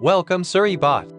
Welcome, Suribot.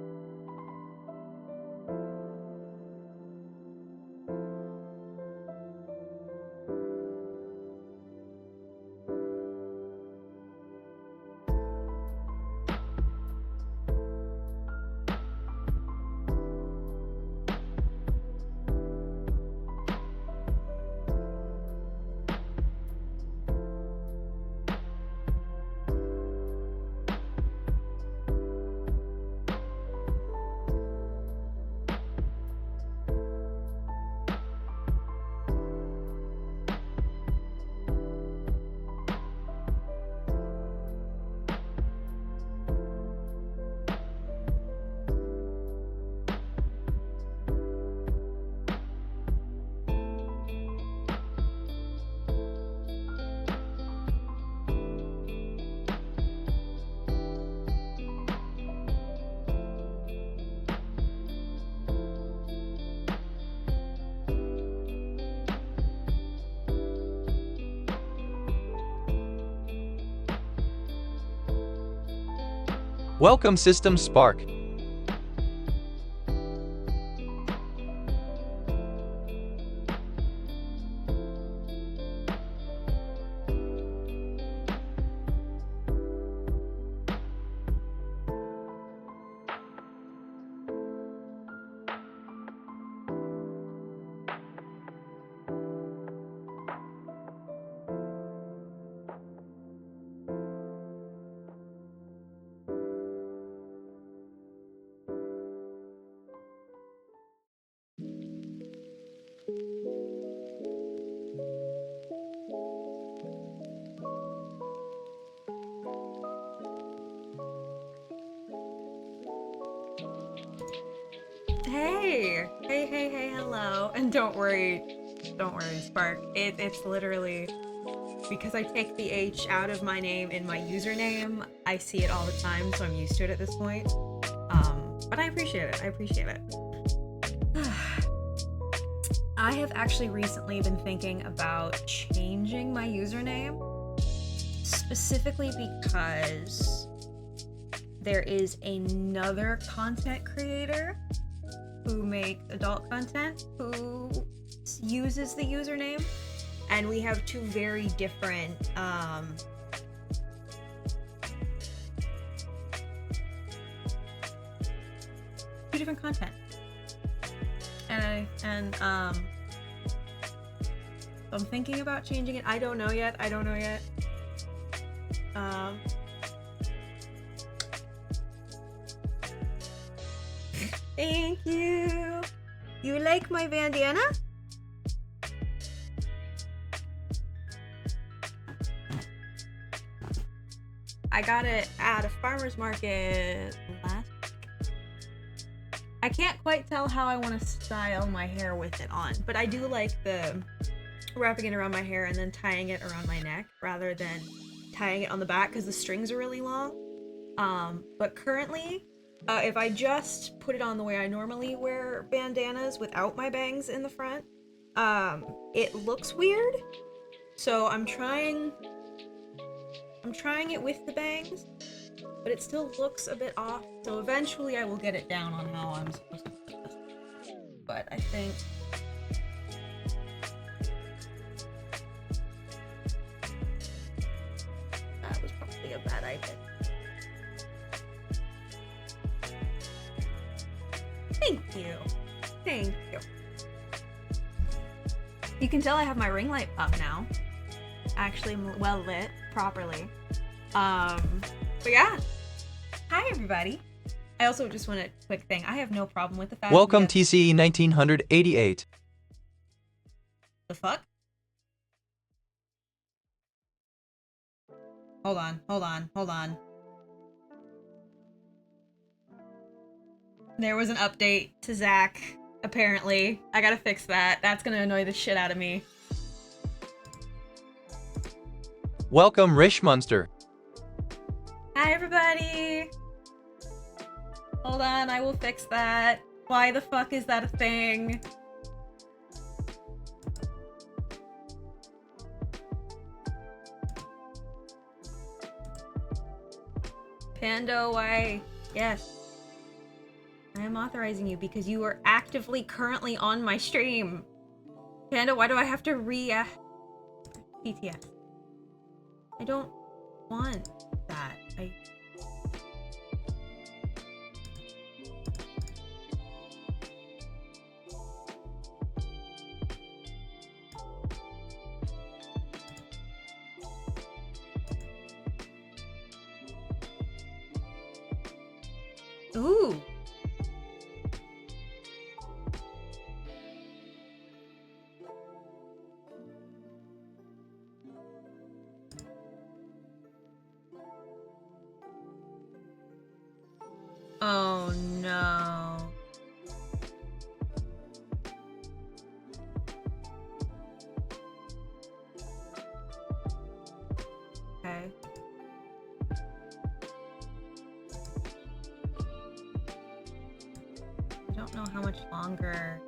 Welcome, System Spark. Hey, hello. And don't worry, Spark. It's literally because I take the H out of my name in my username, I see it all the time, so I'm used to it at this point. But I appreciate it. I have actually recently been thinking about changing my username, specifically because there is another content creator who make adult content who uses the username, and we have two very different content, and I'm thinking about changing it. I don't know yet. Thank you. You like my bandana? I got it at a farmer's market last week. I can't quite tell how I want to style my hair with it on, but I do like the wrapping it around my hair and then tying it around my neck rather than tying it on the back because the strings are really long. But currently, if I just put it on the way I normally wear bandanas without my bangs in the front, it looks weird. So I'm trying it with the bangs, but it still looks a bit off. So eventually I will get it down on how I'm supposed to put this. But I think that was probably a bad idea. Thank you. You can tell I have my ring light up now. Actually, well lit properly. But yeah. Hi, everybody. I also just want a quick thing. I have no problem with the fact. Welcome, TCE 1988. The fuck? Hold on. There was an update to Zach, apparently. I gotta fix that. That's gonna annoy the shit out of me. Welcome, Rishmunster. Hi, everybody! Hold on, I will fix that. Why the fuck is that a thing? Pando, why Yes. I am authorizing you because you are actively currently on my stream. Panda, why do I have to BTS? I don't want that. Ooh. Oh no. Okay. I don't know how much longer.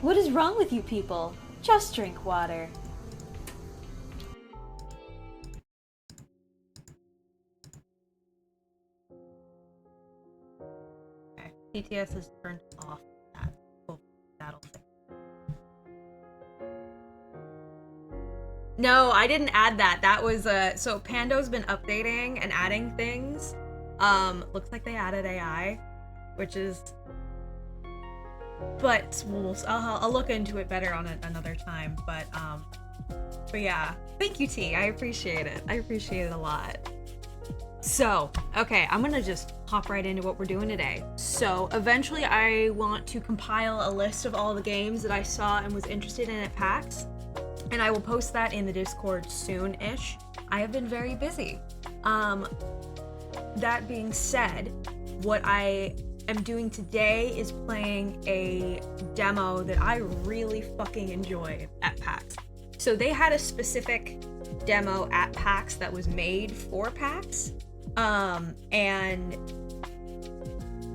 What is wrong with you people? Just drink water. Okay. BTS is turned off. That'll fix. No, I didn't add that. That was so Pando's been updating and adding things. Looks like they added AI, which is, but I'll look into it better on another time. But yeah, thank you, T. I appreciate it. I appreciate it a lot. So, okay, I'm gonna just hop right into what we're doing today. So, eventually I want to compile a list of all the games that I saw and was interested in at PAX, and I will post that in the Discord soon-ish. I have been very busy. That being said, what I am doing today is playing a demo that I really fucking enjoyed at PAX. So they had a specific demo at PAX that was made for PAX, and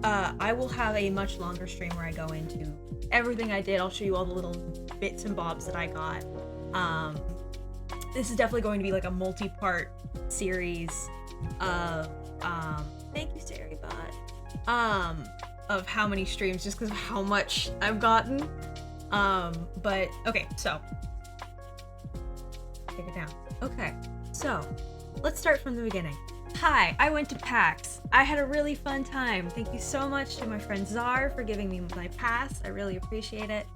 I will have a much longer stream where I go into everything I did. I'll show you all the little bits and bobs that I got. This is definitely going to be like a multi-part series of thank you, Sarybot, of how many streams, just because of how much I've gotten. But okay, so take it down. Okay, so let's start from the beginning. Hi, I went to PAX. I had a really fun time. Thank you so much to my friend Czar for giving me my pass. I really appreciate it.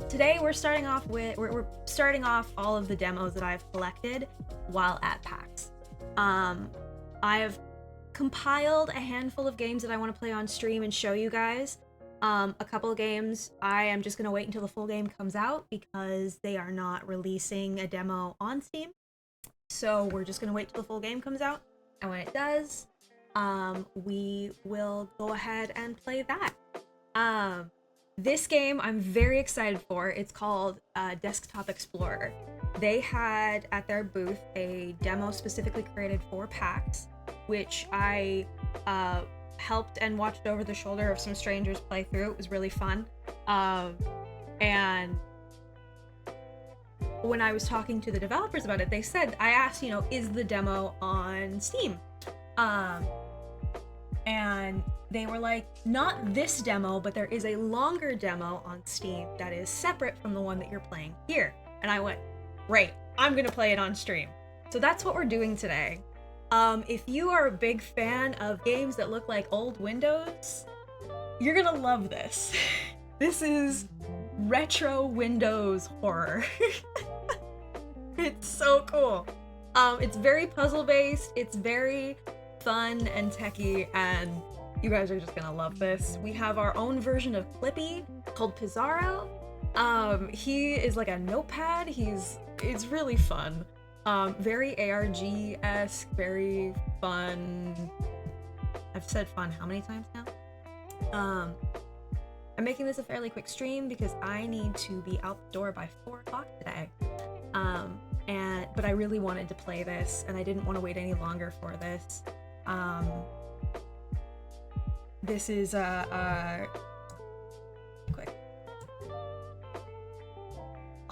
Today we're starting off all of the demos that I've collected while at PAX. I have compiled a handful of games that I want to play on stream and show you guys. A couple of games I am just gonna wait until the full game comes out because they are not releasing a demo on Steam. So we're just gonna wait till the full game comes out, and when it does, we will go ahead and play that. This game I'm very excited for. It's called Desktop Explorer. They had at their booth a demo specifically created for PAX, which I helped and watched over the shoulder of some strangers play through. It was really fun. And when I was talking to the developers about it, they said, I asked, is the demo on Steam? And they were like, not this demo, but there is a longer demo on Steam that is separate from the one that you're playing here. And I went, great, I'm gonna play it on stream. So that's what we're doing today. If you are a big fan of games that look like old Windows, you're gonna love this. This is retro Windows horror. It's so cool. It's very puzzle-based, it's very fun and techy, and you guys are just gonna love this. We have our own version of Clippy called Pizarro. He is like a notepad. It's really fun. Very ARG-esque, very fun. I've said fun how many times now? I'm making this a fairly quick stream because I need to be out the door by 4 o'clock today. But I really wanted to play this, and I didn't want to wait any longer for this. This is quick.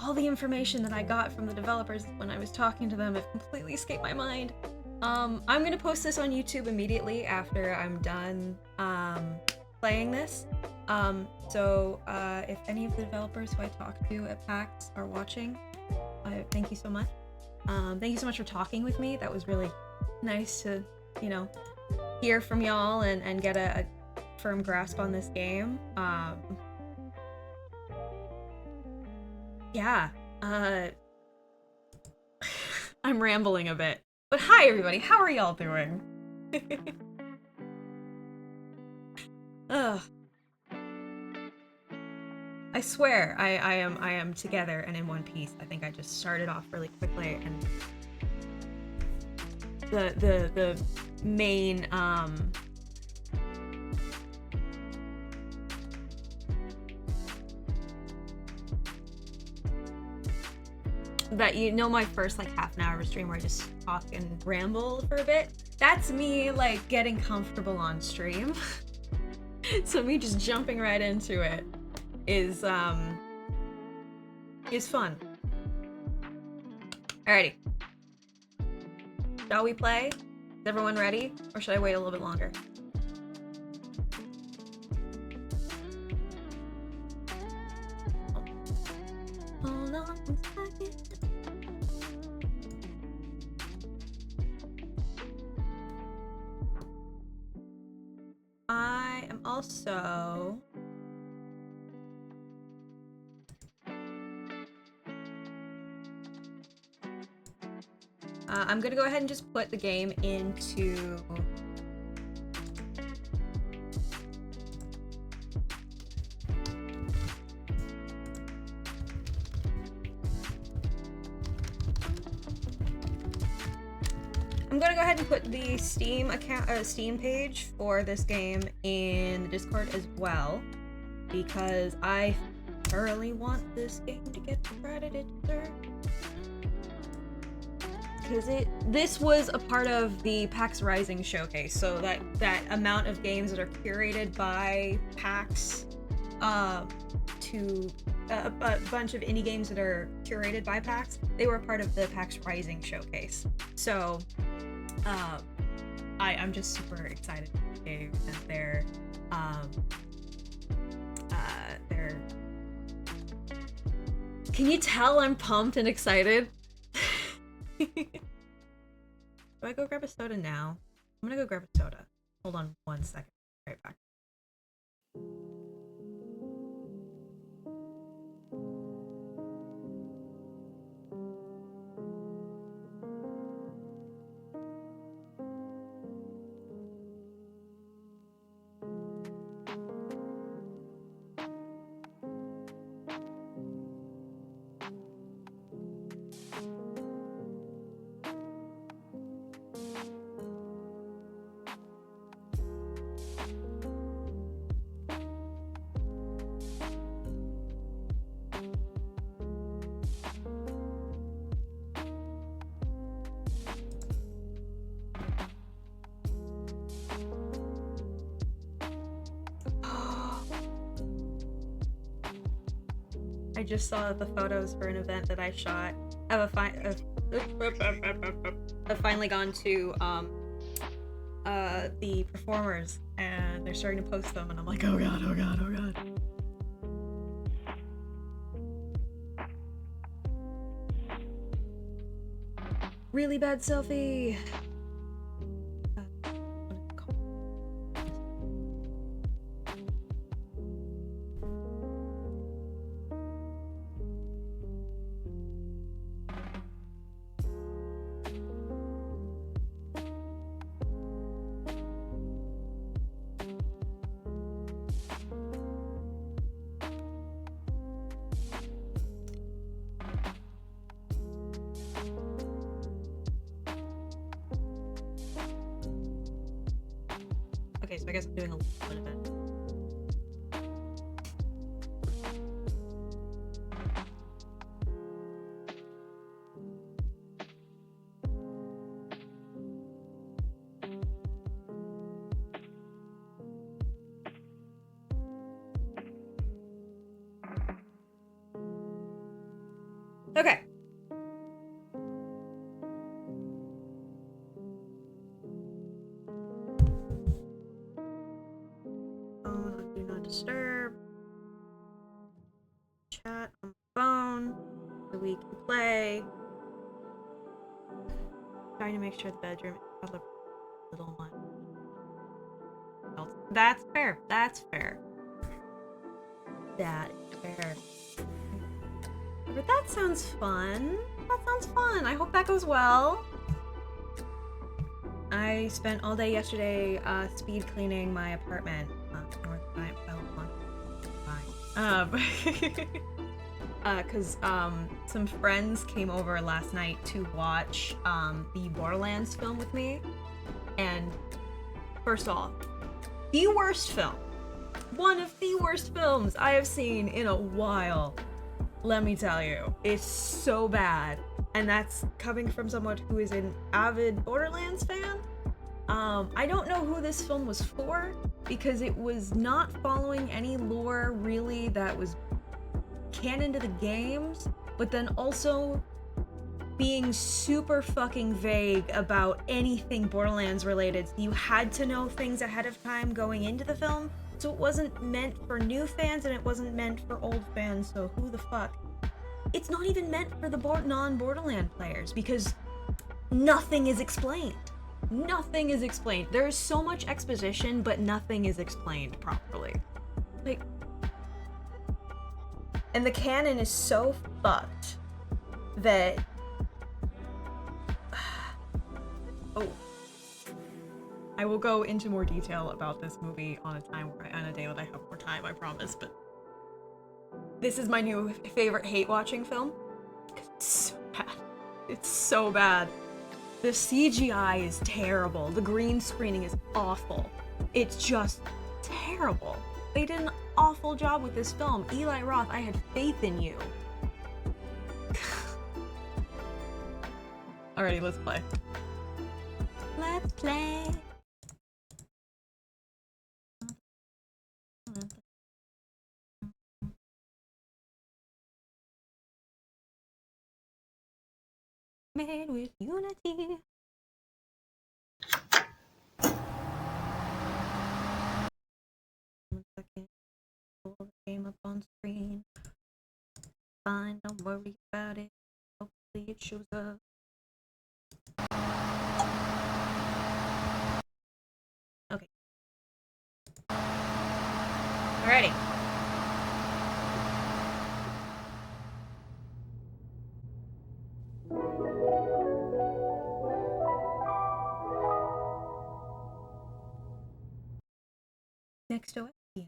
all the information that I got from the developers when I was talking to them have completely escaped my mind. I'm gonna post this on YouTube immediately after I'm done playing this. So if any of the developers who I talked to at PAX are watching, thank you so much. Thank you so much for talking with me. That was really nice to, you know, hear from y'all and get a firm grasp on this game. Yeah, I'm rambling a bit. But hi everybody, how are y'all doing? Ugh. I swear, I am together and in one piece. I think I just started off really quickly and the main that, you know, my first like half an hour of a stream where I just talk and ramble for a bit, that's me like getting comfortable on stream. So me just jumping right into it is fun. Alrighty. Shall we play? Is everyone ready? Or should I wait a little bit longer? Hold on one second. I am also I'm gonna go ahead and just put the game into the Steam account, Steam page for this game in the Discord as well, because I thoroughly want this game to get the credit it deserves. Because this was a part of the PAX Rising showcase, so that amount of games that are curated by PAX, to a bunch of indie games that are curated by PAX, they were part of the PAX Rising showcase. So I'm just super excited for the game, and they're can you tell I'm pumped and excited? Do I go grab a soda now? I'm gonna go grab a soda. Hold on one second. Right back. I just saw the photos for an event that I shot. I've finally gone to the performers, and they're starting to post them, and I'm like, oh god, oh god, oh god. Really bad selfie. Okay, so I guess I'm doing a little bit of it. disturb. Chat on the phone so we can play. Trying to make sure the bedroom is the little one. That's fair. That's fair. That is fair. But that sounds fun. That sounds fun. I hope that goes well. I spent all day yesterday speed cleaning my apartment. Because some friends came over last night to watch the Borderlands film with me. And first off, the worst film. One of the worst films I have seen in a while. Let me tell you, it's so bad. And that's coming from someone who is an avid Borderlands fan. I don't know who this film was for, because it was not following any lore really that was canon to the games, but then also being super fucking vague about anything Borderlands related. You had to know things ahead of time going into the film, so it wasn't meant for new fans and it wasn't meant for old fans, so who the fuck? It's not even meant for the non-Borderland players, because nothing is explained. Nothing is explained. There is so much exposition, but nothing is explained properly. Like, and the canon is so fucked that... Oh. I will go into more detail about this movie on a day that I have more time, I promise, but this is my new favorite hate-watching film. It's so bad. It's so bad. The CGI is terrible. The green screening is awful. It's just terrible. They did an awful job with this film. Eli Roth, I had faith in you. Alrighty, let's play. Let's play. Made with Unity. One second. Pull the game up on screen. Fine, don't worry about it. Hopefully it shows up. Okay. Alrighty. Next to it. Yeah.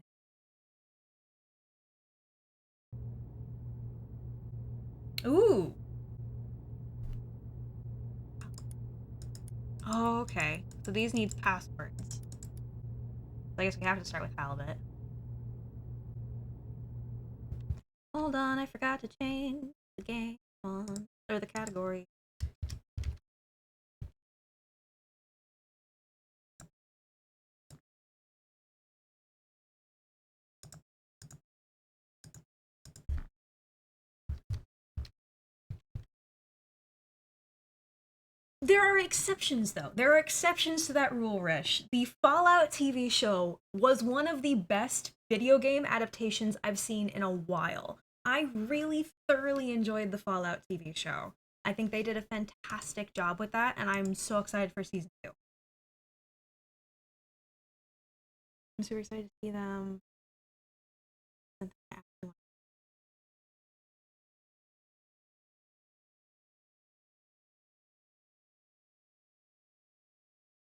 Ooh. Oh, okay. So these need passwords. I guess we have to start with Halibut. Hold on, I forgot to change the game on, or the category. There are exceptions, though. There are exceptions to that rule, Rish. The Fallout TV show was one of the best video game adaptations I've seen in a while. I really thoroughly enjoyed the Fallout TV show. I think they did a fantastic job with that, and I'm so excited for season 2. I'm super excited to see them.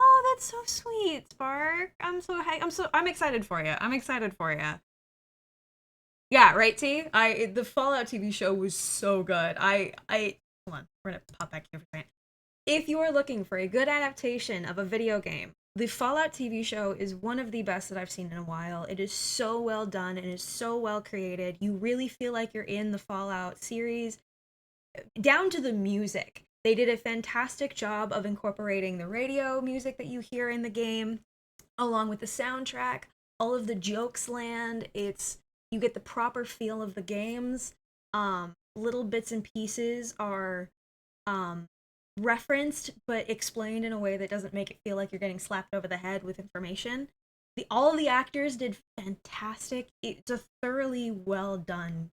Oh, that's so sweet, Spark. I'm excited for you. I'm excited for you. Yeah, right, T? The Fallout TV show was so good. Hold on, we're gonna pop back here for a second. If you are looking for a good adaptation of a video game, the Fallout TV show is one of the best that I've seen in a while. It is so well done and is so well created. You really feel like you're in the Fallout series, down to the music. They did a fantastic job of incorporating the radio music that you hear in the game, along with the soundtrack. All of the jokes land. You get the proper feel of the games. Little bits and pieces are referenced, but explained in a way that doesn't make it feel like you're getting slapped over the head with information. All of the actors did fantastic. It's a thoroughly well done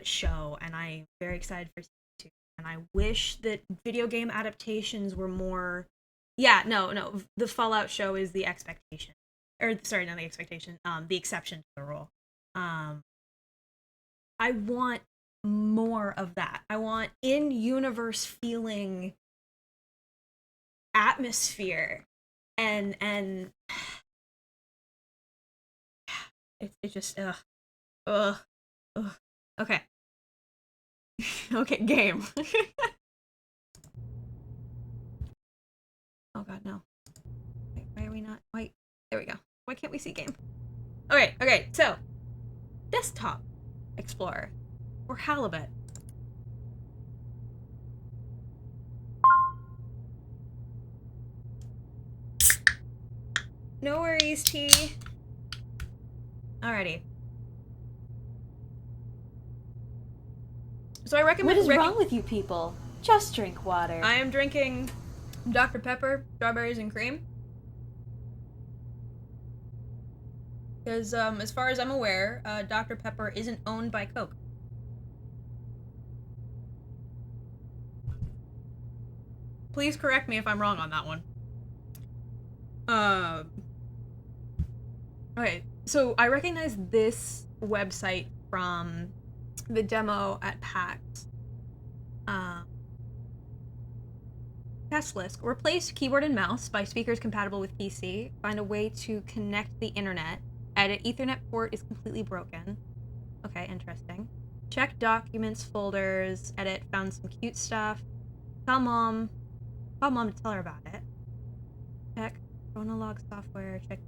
show, and I'm very excited for season 2. And I wish that video game adaptations were more. Yeah, no. The Fallout show is the expectation, or sorry, not the expectation. The exception to the rule. I want more of that. I want in-universe feeling atmosphere, and it's just ugh. Okay. Okay, game. Oh god, no. Wait, why are we not? Wait, there we go. Why can't we see game? Okay, so Desktop Explorer or Halibut. No worries, T. Alrighty. So I recommend. What is wrong with you people? Just drink water. I am drinking Dr. Pepper, strawberries and cream. Because as far as I'm aware, Dr. Pepper isn't owned by Coke. Please correct me if I'm wrong on that one. Okay, so I recognize this website from the demo at PAX. Test list. Replace keyboard and mouse by speakers compatible with PC. Find a way to connect the internet. Edit Ethernet port is completely broken. Okay, interesting. Check documents, folders. Edit. Found some cute stuff. Call mom to tell her about it. Check chronolog software. Check.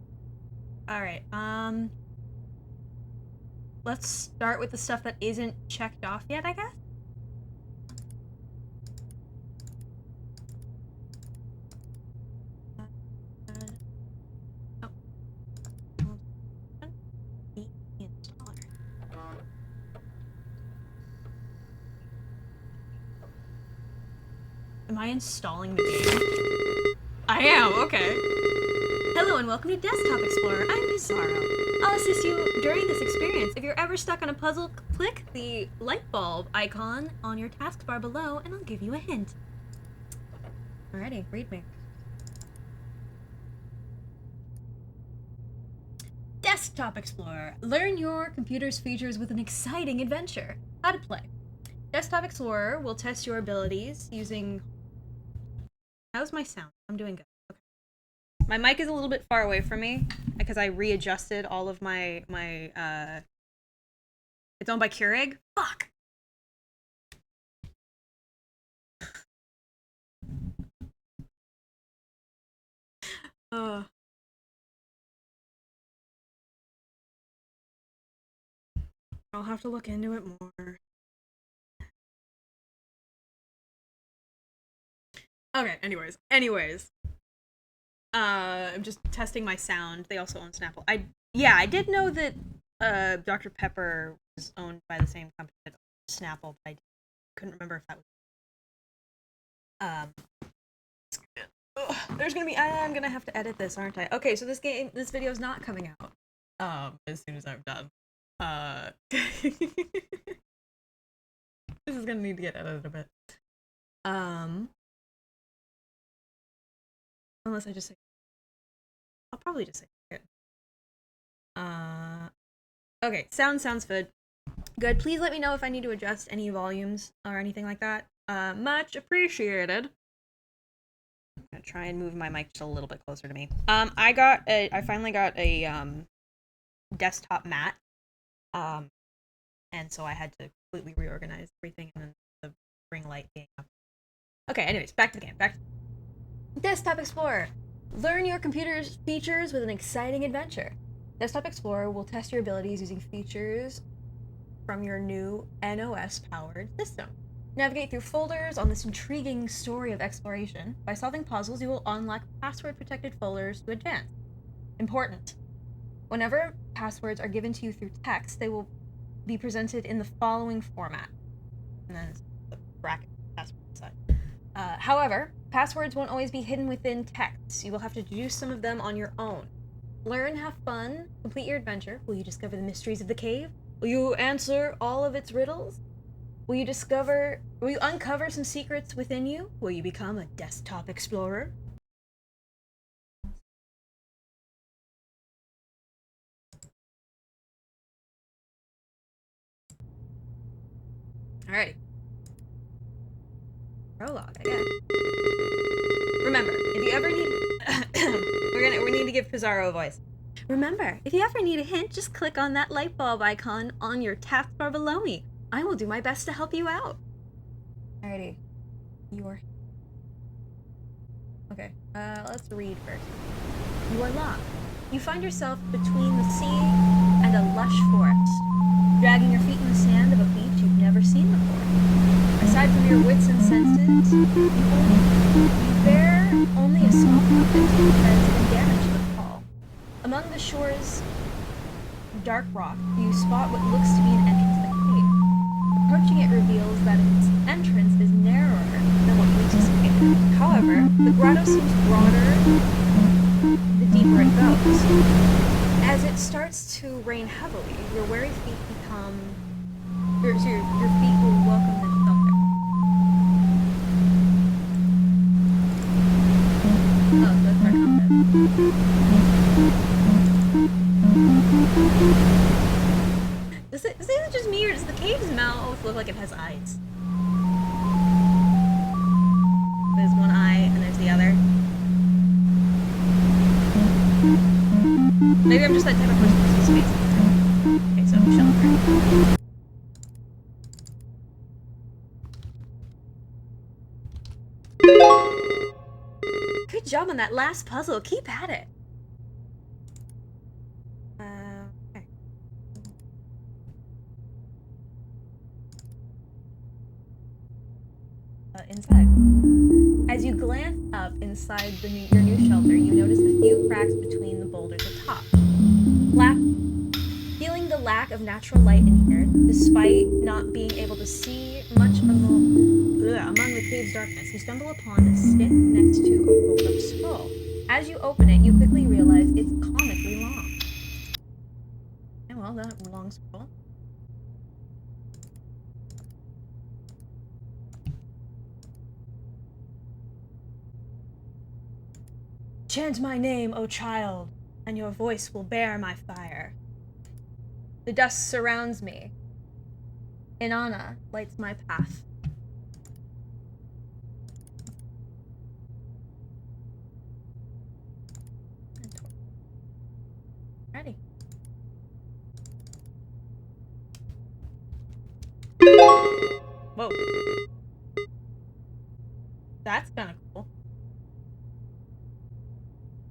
All right. Let's start with the stuff that isn't checked off yet, I guess. Am I installing the game? I am, okay. Hello and welcome to Desktop Explorer. I'm Bizarro. I'll assist you during this experience. If you're ever stuck on a puzzle, click the light bulb icon on your taskbar below and I'll give you a hint. Alrighty, read me. Desktop Explorer. Learn your computer's features with an exciting adventure. How to play. Desktop Explorer will test your abilities using... How's my sound? I'm doing good. Okay. My mic is a little bit far away from me because I readjusted all of my It's owned by Keurig? Fuck! I'll have to look into it more. Okay, anyways. I'm just testing my sound. They also own Snapple. I did know that Dr. Pepper was owned by the same company that owned Snapple, but I couldn't remember if that was there's gonna be I'm gonna have to edit this, aren't I? Okay, so this video is not coming out as soon as I'm done. This is gonna need to get edited a bit. Unless I just say, I'll probably just say it. Okay, sounds good. Good. Please let me know if I need to adjust any volumes or anything like that. Much appreciated. I'm gonna try and move my mic just a little bit closer to me. I finally got a desktop mat. And so I had to completely reorganize everything and then the ring light being up. Okay, anyways, back to the game. Desktop Explorer. Learn your computer's features with an exciting adventure. Desktop Explorer will test your abilities using features from your new NOS-powered system. Navigate through folders on this intriguing story of exploration. By solving puzzles, you will unlock password-protected folders to advance. Important. Whenever passwords are given to you through text, they will be presented in the following format. And then the bracket password side. However, passwords won't always be hidden within text. You will have to deduce some of them on your own. Learn, have fun, complete your adventure. Will you discover the mysteries of the cave? Will you answer all of its riddles? Will you uncover some secrets within you? Will you become a desktop explorer? Alrighty. Prologue, I guess. Remember, if you ever need... we need to give Pizarro a voice. Remember, if you ever need a hint, just click on that light bulb icon on your taskbar below me. I will do my best to help you out. Alrighty. Okay, let's read first. You are lost. You find yourself between the sea and a lush forest, dragging your feet in the sand of a beach you've never seen before. Aside from your wits and senses, you bear only a small compass that's been damaged to the fall. Among the shore's dark rock, you spot what looks to be an entrance to the cave. Approaching it reveals that its entrance is narrower than what you anticipated. However, the grotto seems broader the deeper it goes. As it starts to rain heavily, your weary feet become... your feet will welcome the shelter. Oh, so that's our compass. Is it just me, or does the cave's mouth look like it has eyes? There's one eye, and there's the other. Maybe I'm just that type of person who sees space. Okay, so shelter. Good job on that last puzzle. Keep at it. Okay. Inside. As you glance up inside your new shelter, you notice a few cracks between the boulders atop. Feeling the lack of natural light in here, despite not being able to see much among the cave's darkness, you stumble upon a stick next to a rolled-up scroll. As you open it, you quickly realize it's comically long. And well, that long scroll. Chant my name, O child, and your voice will bear my fire. The dust surrounds me. Inanna lights my path. Ready. Whoa. That's kind of cool.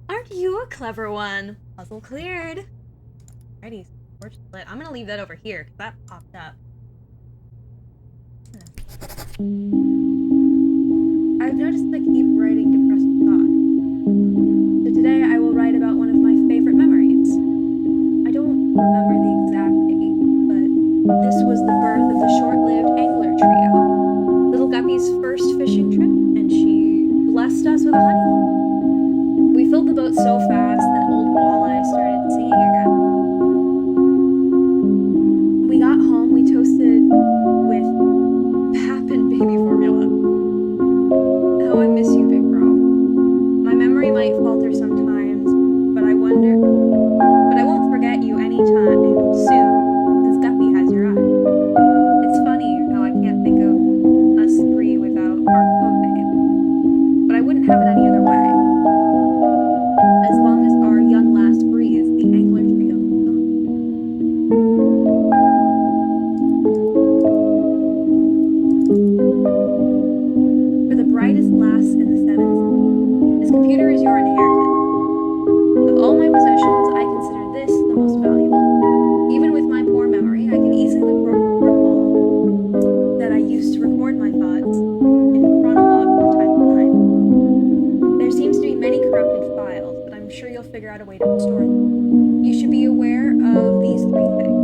Aren't you a clever one? Puzzle cleared. Alrighty, torch lit. I'm gonna leave that over here because that popped up. I've noticed that I keep writing depressed thoughts. So today I will write about one of my favorite memories. I don't remember the exact date, but this was the birth of the short-lived angler trio. Little Guppy's first fishing trip, and she blessed us with a honeymoon. We filled the boat so fast that old Walleye started singing again. We got home, we toasted with pap and baby formula. Oh, I miss you, big bro. My memory might falter sometimes, but I won't forget you anytime soon, since Guppy has your eye. It's funny how I can't think of us three without our code name, but I wouldn't have it any other way. As long as our young last breathes, the angler trio lives on. For the brightest lass in the seventh, this computer is your inheritance. Of all my possessions, I consider this the most valuable. Even with my poor memory, I can easily recall that I used to record my thoughts in chronologue from time to time. There seems to be many corrupted files, but I'm sure you'll figure out a way to restore them. You should be aware of these three things.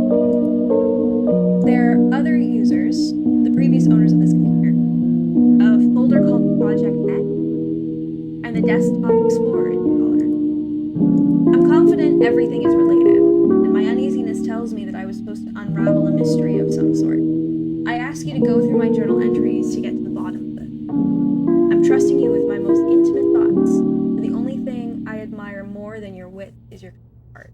There are other users, the previous owners of this computer, a folder called Project Net, and the Desktop Explorer installer. I'm confident Everything is related, and my uneasiness tells me that I was supposed to unravel a mystery of some sort. I ask you to go through my journal entries to get to the bottom of it. I'm trusting you with my most intimate thoughts, but the only thing I admire more than your wit is your heart.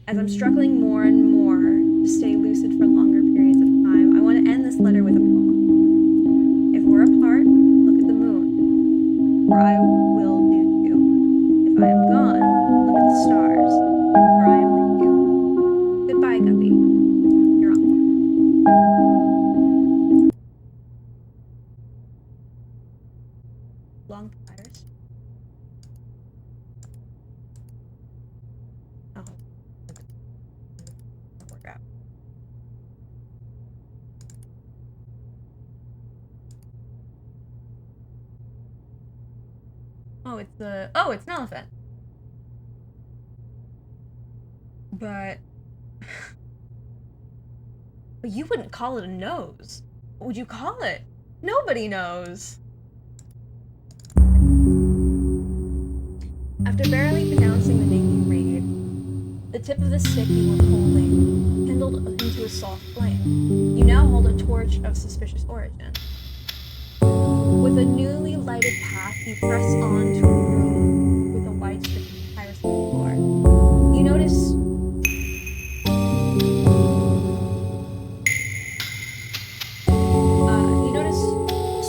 As I'm struggling more and more to stay lucid for longer periods of time, I want to end this letter with a poem. If we're apart, look at the moon, for I will do too. If I am gone, look at the stars, for I am with you. Goodbye, Guppy. Your uncle. Long pliers. Oh. That'll work out. Oh, it's the... Oh, it's an elephant. But... But you wouldn't call it a nose. What would you call it? Nobody knows. After barely pronouncing the name you read, the tip of the stick you were holding kindled into a soft flame. You now hold a torch of suspicious origin. With a newly lighted path, you press on to a room with a white strip of papyrus on the floor. You notice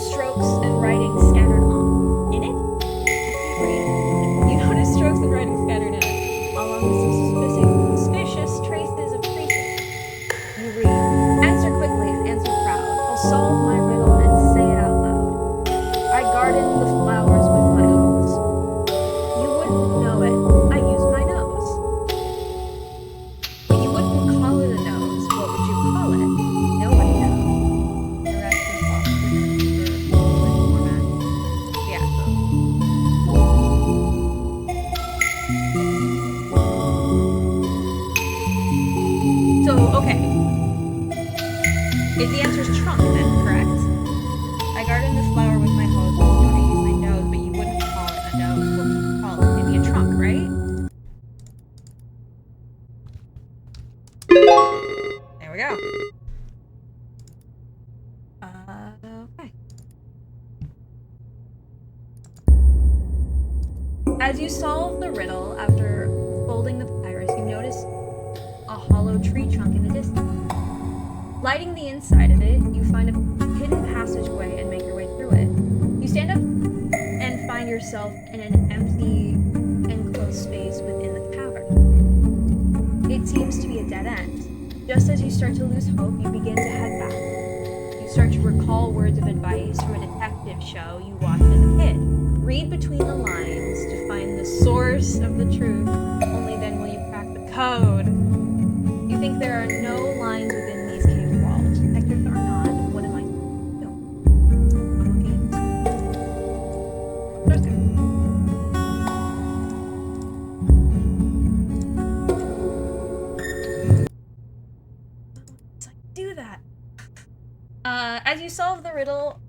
strokes and writing scattered on in it. You notice strokes and writing scattered in it, along with some suspicious traces of creases. You read, "Answer quickly and answer proud. I'll solve my riddle and say it out loud. I garden the flowers with my hose. You wouldn't know it. I use my nose." But you wouldn't call it a nose. What would you call it? Nobody knows. The rest is lost in the format. Yeah. So, okay. If the answer is trunk, then, correct? I garden the flower with my hose, but you use my nose, but you wouldn't call it a nose. What would you call it? Maybe a trunk, right? There we go. Okay. As you solve the riddle after folding the papyrus, you notice a hollow tree trunk in the distance. Lighting the inside of it, you find a hidden passageway and make your way through it. You stand up and find yourself in an empty, enclosed space within the cavern. It seems to be a dead end. Just as you start to lose hope, you begin to head back. You start to recall words of advice from a detective show you watched as a kid. Read between the lines to find the source of the truth. Only then will you crack the code. You think there are no lines within these cave walls. Detectives are not. What am I doing? I'm looking. There's good. Do that. As you solve the riddle,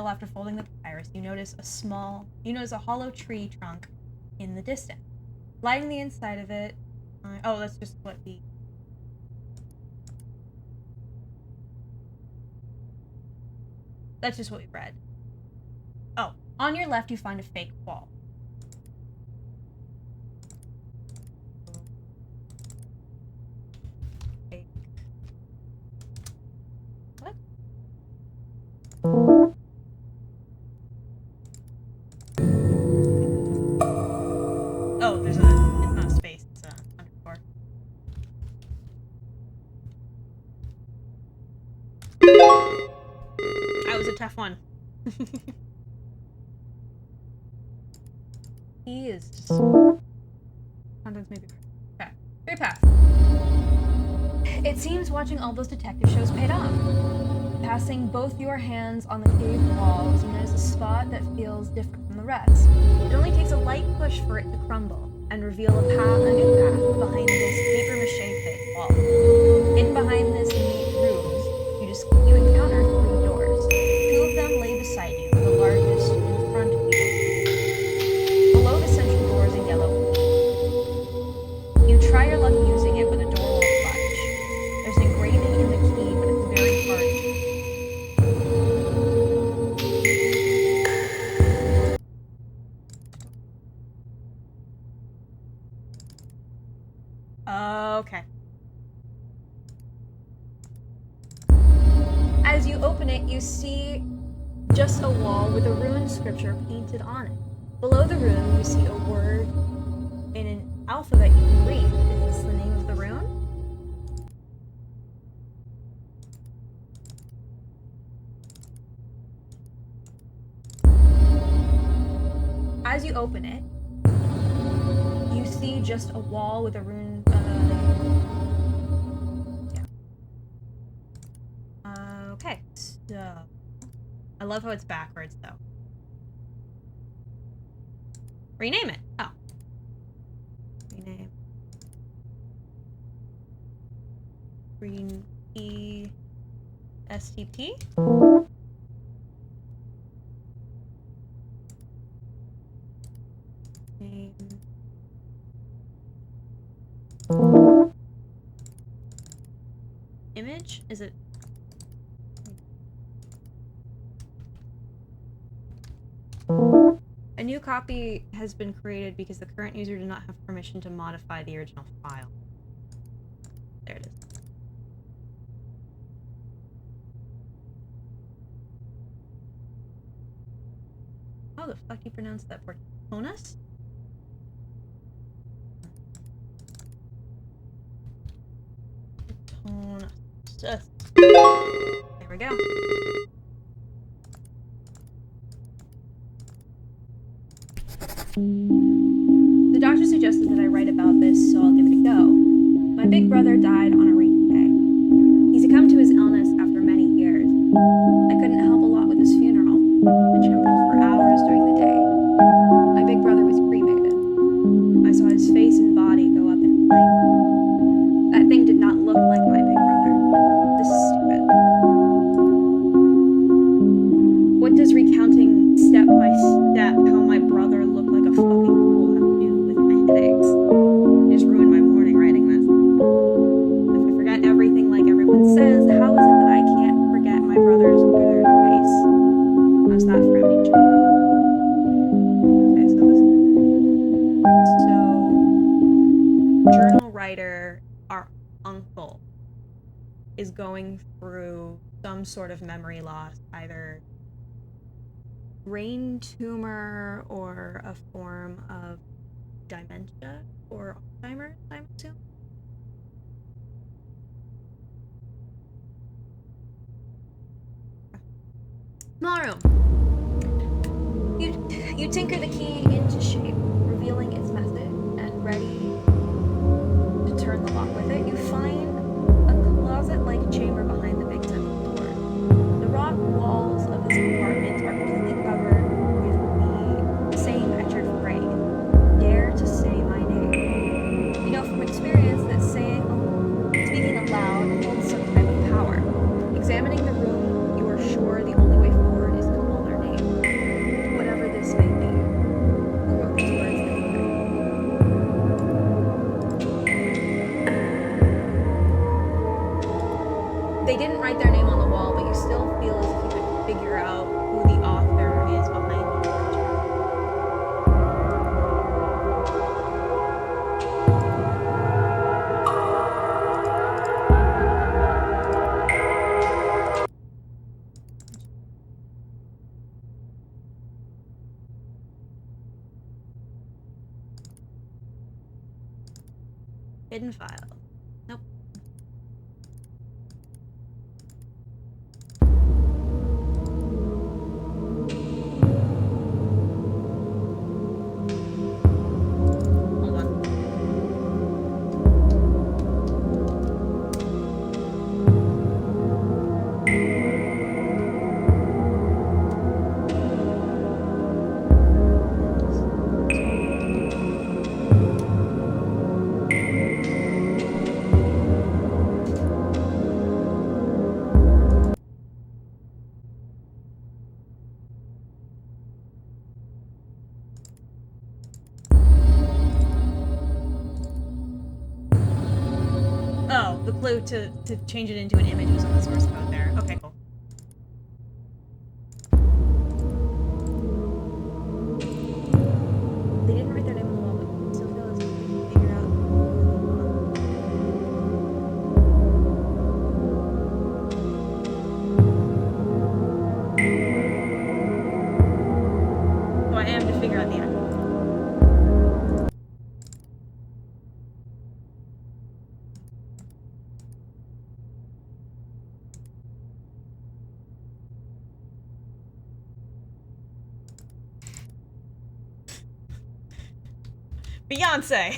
after folding the papyrus, you notice a hollow tree trunk in the distance. Lighting the inside of it. That's just what the. That's just what we read. Oh, on your left you find a fake wall. Fake. What? Oh, it's not a space, it's a underscore. That was a tough one. He is just... Sometimes maybe... Okay. Free path. It seems watching all those detective shows paid off. Passing both your hands on the cave walls, you notice a spot that feels different from the rest. It only takes a light push for it to crumble and reveal a new path behind this papier-mâché fake wall. In behind this neat rooms, you encounter 3 doors. 2 of them lay beside you, the largest in front of you. Below the central doors, Okay. As you open it, you see just a wall with a rune scripture painted on it. Below the rune, you see a word in an alphabet you can read. Is this the name of the rune? As you open it, you see just a wall with a rune. Okay, so I love how it's backwards though. Rename it. Oh. Rename. Green E STP. Name. Image? Is it? A new copy has been created because the current user did not have permission to modify the original file. There it is. How the fuck do you pronounce that word? Ponus? Ponus. There we go. The doctor suggested that I write about this, so I'll give it a go. My big brother died on a rainy day. He succumbed to his illness after many years. I couldn't help a lot with his funeral. I trembled for hours during the day. My big brother was cremated. I saw his face and body go up in flame. That thing did not look like my big brother. This is stupid. What does recounting step by step how my brother looked like a fucking fool have to do with my headaches? I just ruined my morning writing this. If I forget everything like everyone says, how is it that I can't forget my brother's withered face? How's that for nature? Okay, so journal writer, our uncle, is going through some sort of memory loss, either brain tumor or a form of dementia or Alzheimer's, I'm assuming. Small room. You tinker the key into shape, revealing its method, and ready to turn the lock with it, you find a closet-like chamber behind the big temple door. The rock walls of this apartment are completely covered with the same etched phrase, "Dare to say my name." You know from experience that speaking aloud holds some type of power. Examining the room, you are sure the only way forward is to call their name, whatever this may be. Who wrote these words anyway? They didn't write their name on the wall, but you still feel as if you could figure out who the author is behind the picture. Hidden file. Nope. Hold on. Oh, the clue to change it into an image was on the source code there. Okay, cool. They didn't write their name on the wall, but you still feel as if you can figure out who the author Beyonce.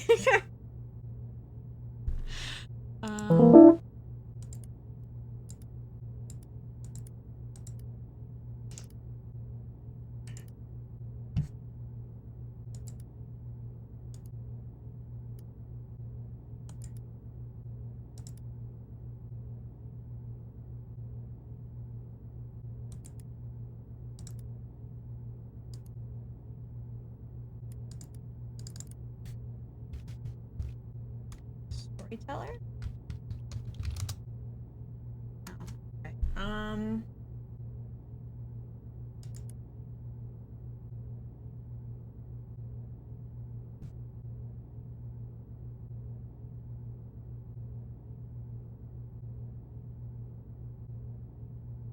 Storyteller? Oh, okay.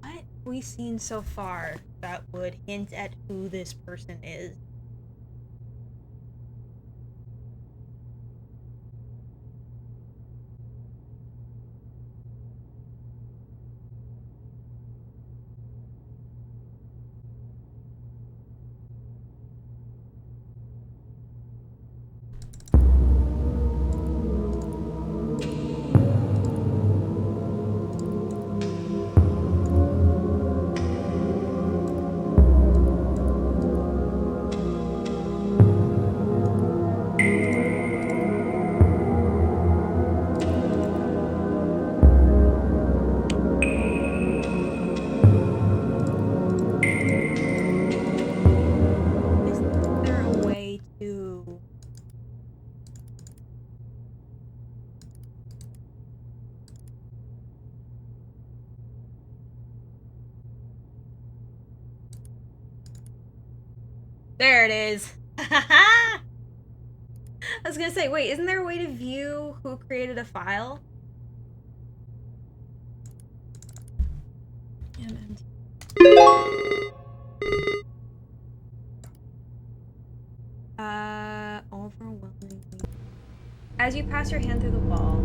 What have we seen so far that would hint at who this person is? Is there a way to... There it is. I was gonna say, wait, isn't there a way to view who created a file? Overwhelmingly. As you pass your hand through the wall,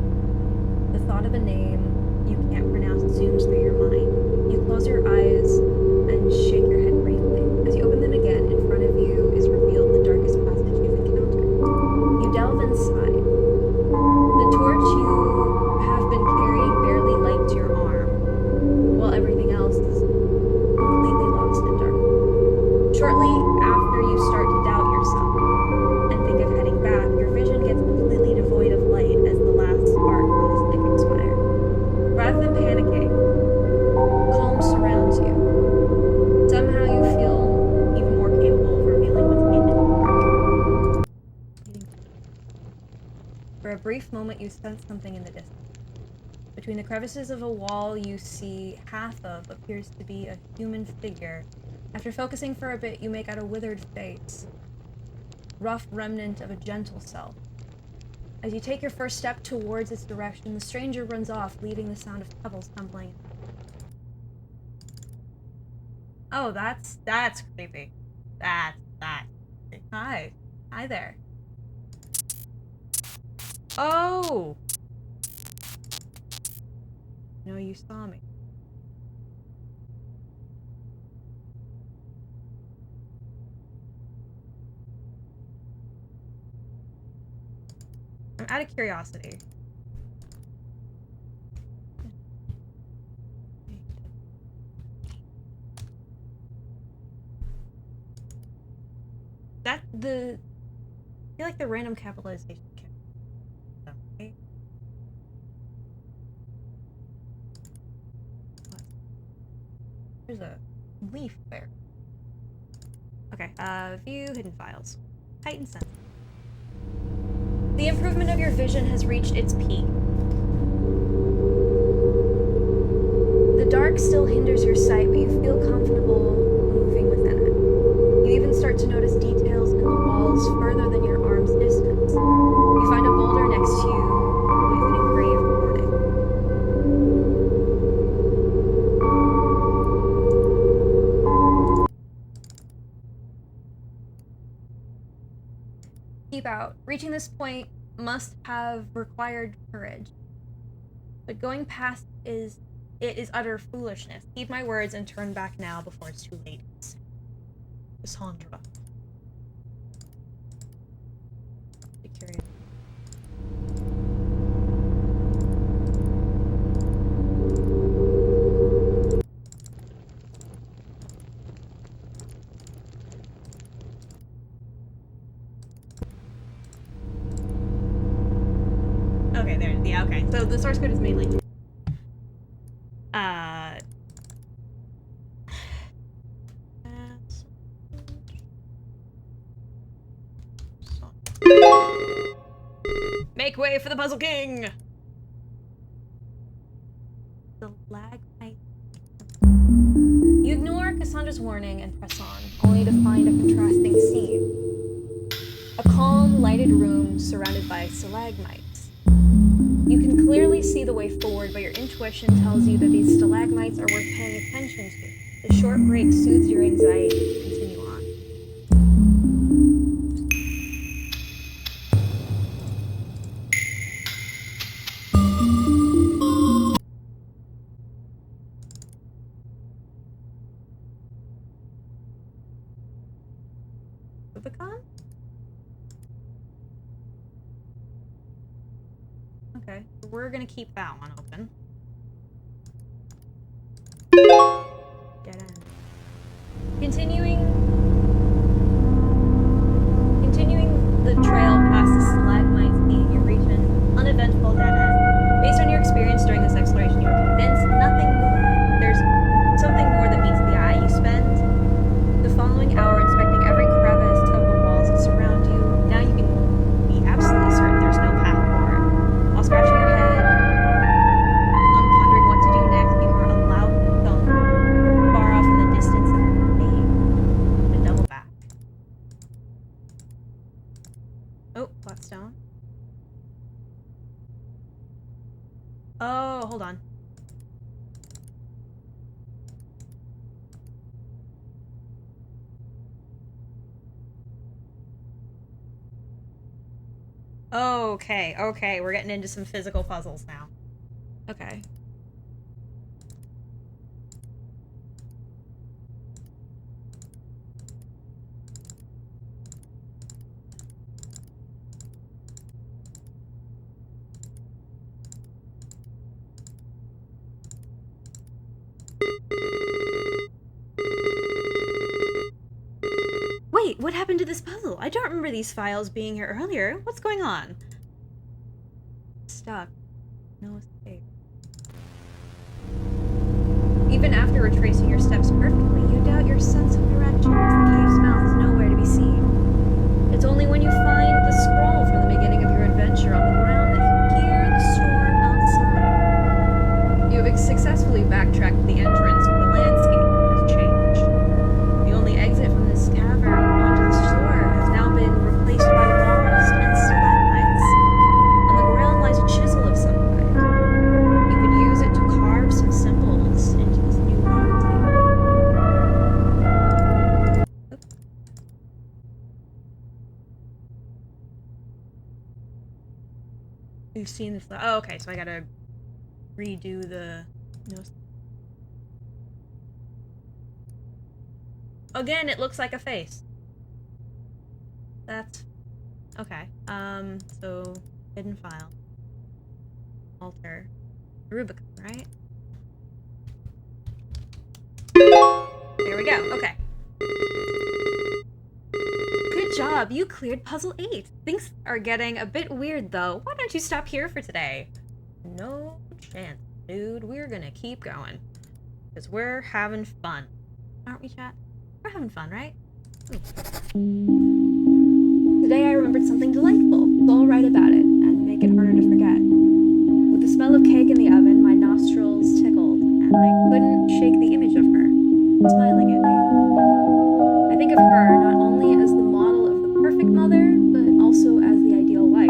the thought of a name you can't pronounce zooms through your mind. You close your eyes and shake your head briefly. As you open them again, in front of you is revealed the darkest passage you've encountered. You delve inside. The torch you have been carrying barely lights your arm, while everything else is completely lost in dark. Shortly after you start to doubt yourself and think of heading back, your vision gets completely devoid of light as the last spark from the stick expires. Rather than panicking, calm surrounds you. Somehow you feel even more capable of revealing what's hidden in the dark. For a brief moment, you sense something in the distance. Between the crevices of a wall you see half of appears to be a human figure. After focusing for a bit, you make out a withered face, rough remnant of a gentle self. As you take your first step towards its direction, the stranger runs off, leaving the sound of pebbles tumbling. Oh, that's creepy. That's. Hi. Hi there. Oh! No, you saw me. I'm out of curiosity. I feel like the random capitalization can. Okay. There's a leaf there. Okay, view hidden files. Heightened sense. The improvement of your vision has reached its peak. The dark still hinders your sight, but you feel comfortable moving within it. You even start to notice details in the walls further than your arm's distance. You find a boulder next to you with an engraved warning. Keep out. Reaching this point must have required courage. But going past is utter foolishness. Heed my words and turn back now before it's too late. Cassandra. Okay, there. Yeah, okay. So the source code is mainly. Make way for the Puzzle King! The lag might. You ignore Cassandra's warning and press on, only to find a contrasting scene. A calm, lighted room surrounded by stalagmites. You can clearly see the way forward, but your intuition tells you that these stalagmites are worth paying attention to. The short break soothes your anxiety to continue on. Rubicon? Okay, we're gonna keep that one open. Dead end. Continuing the trail past the stalagmites leading you reach an uneventful dead end. Based on your experience during this exploration, you are convinced there's something more that meets the eye. You spend the following hour inspecting every crevice of the walls that surround you. Now you can be absolutely certain there's no path forward. While scratching your head, pondering what to do next, you hear a loud thump far off in the distance of the cave. To double back. Oh, Blackstone. Oh, hold on. Okay, okay, we're getting into some physical puzzles now. Okay. Wait, what happened to this puzzle? I don't remember these files being here earlier. What's going on? Stuck. No escape. Even after retracing your steps perfectly, you doubt your sense of direction as the cave's mouth is nowhere to be seen. It's only when you find the scroll from the beginning of your adventure on the ground that you hear the storm outside. You have successfully backtracked to the entrance, but the landscape has changed. The only exit from this cavern onto the shore has now been replaced by walls and stalagmites. On the ground lies a chisel of some kind. You could use it to carve some symbols into this new landscape. Oops. We've seen the oh, okay, so I gotta redo the no. Again, it looks like a face. That's okay. So hidden file. Alter. Rubicon, right? There we go. Okay. Good job. You cleared puzzle 8. Things are getting a bit weird though. Why don't you stop here for today? No chance, dude. We're gonna keep going. Because we're having fun. Aren't we, chat? We're having fun, right? Ooh. Today I remembered something delightful, so I'll write about it and make it harder to forget. With the smell of cake in the oven, my nostrils tickled, and I couldn't shake the image of her, smiling at me. I think of her not only as the model of the perfect mother, but also as the ideal wife.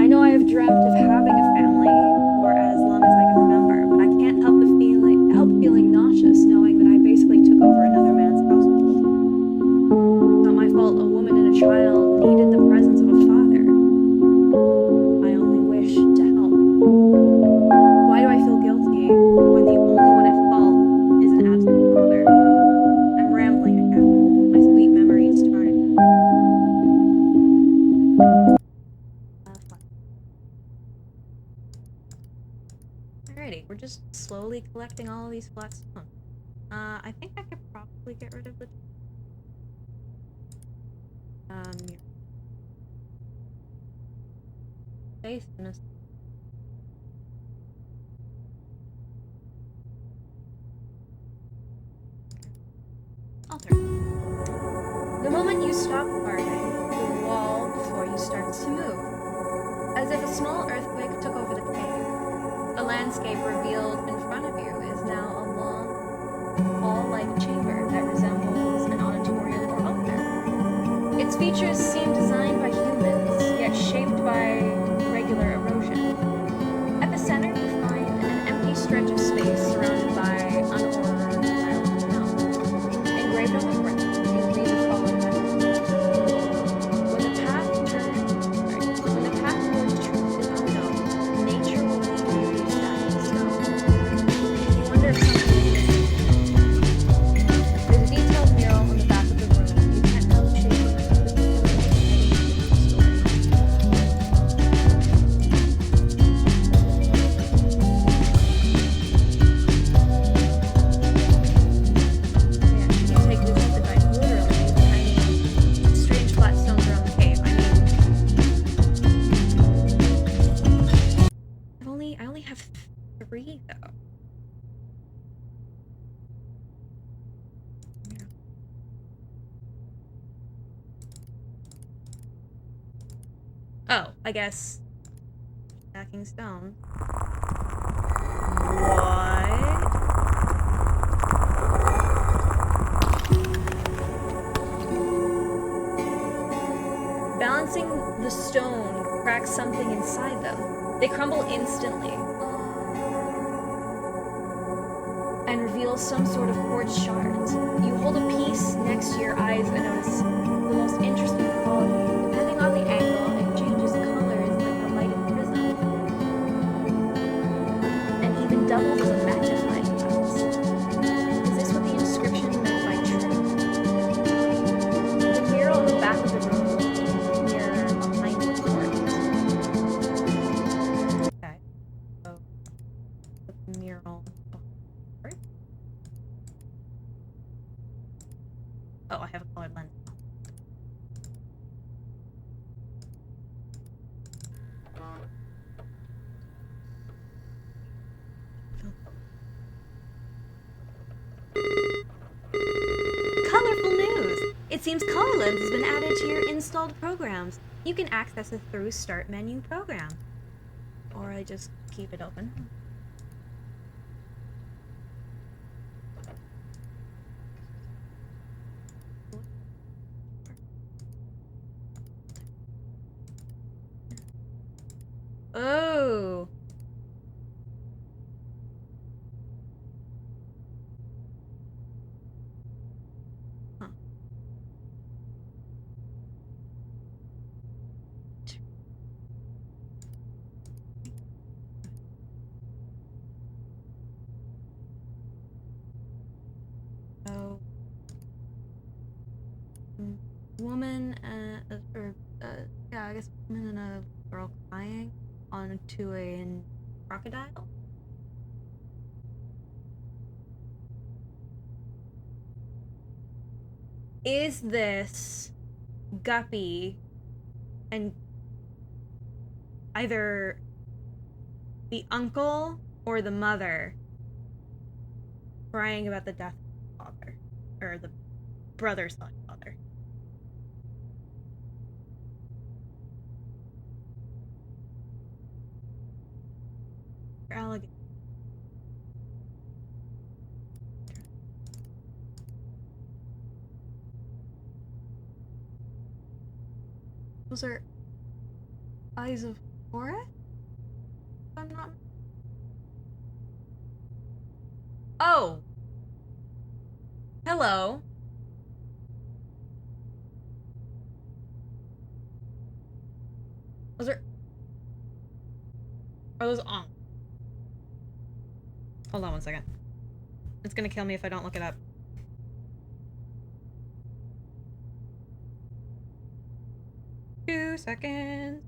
I know I have dreamt of having a family for as long as I can remember, but I can't help feeling nauseous knowing that I basically took over another man's household. It's not my fault a woman and a child needed the presence of a father. I only wish to help. Why do I feel guilty when the only one at fault is an absent father? I'm rambling again. My sweet memories started. Alrighty, we're just slowly collecting all of these flat stones. I think I could probably get rid of the face in a... Alter. The moment you stop carving, the wall before you starts to move. As if a small earthquake took over the cave. The landscape revealed in front of you is now a long, hall-like chamber that resembles an auditorium or altar. Its features seem designed by humans, yet shaped by regular erosion. At the center, you find an empty stretch of space surrounded by unordered piles of stone. Engraved on the ground, you read the following message. When the path towards truth is unknown, nature will lead you to a static stone. You wonder if something is missing. There's a detailed mural on the back of the room. You can't tell the shape of it, but the details indicate the story. Yeah, you take this device literally, tiny, strange flat stones around the cave. I only have 3 though. Oh, I guess stacking stone. What? Balancing the stone cracks something inside them. They crumble instantly and reveal some sort of quartz shards. You hold a piece next to your eyes and notice the most interesting quality. Depending on the angle, it changes colors like a lighted prism, and even doubles as a magnifying glass. Is this what the inscription meant by truth? The mural on the back of the room will appear behind the quartz. Okay, so put the mural. Oh, I have a colored lens. Colorful news! It seems Color Lens has been added to your installed programs. You can access it through Start Menu Program. Or I just keep it open. Oh! Huh. So, woman, yeah, I guess woman and a girl crying onto a crocodile. Is this Guppy and either the uncle or the mother crying about the death of the father, or the brother's father? Alligator. Those are eyes of Horus? If I'm not. Oh! Hello. Those are those on? Hold on one second. It's gonna kill me if I don't look it up. 2 seconds.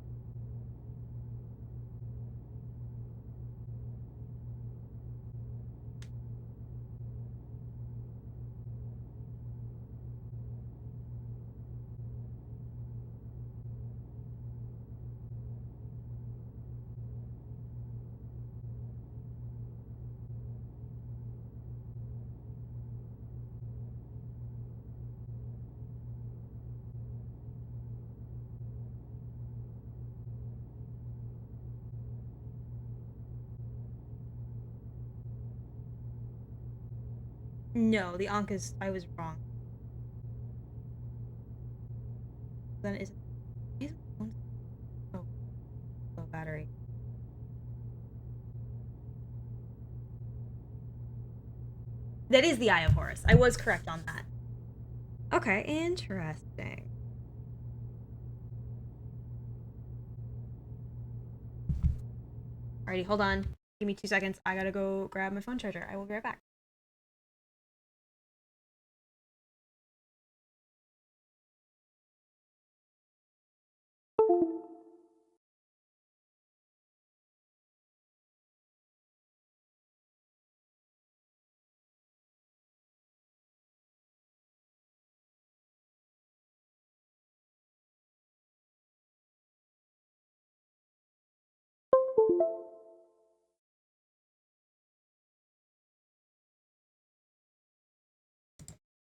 No, the Ankh is... I was wrong. Then is it... Oh, low battery. That is the Eye of Horus. I was correct on that. Okay, interesting. Alrighty, hold on. Give me 2 seconds. I gotta go grab my phone charger. I will be right back.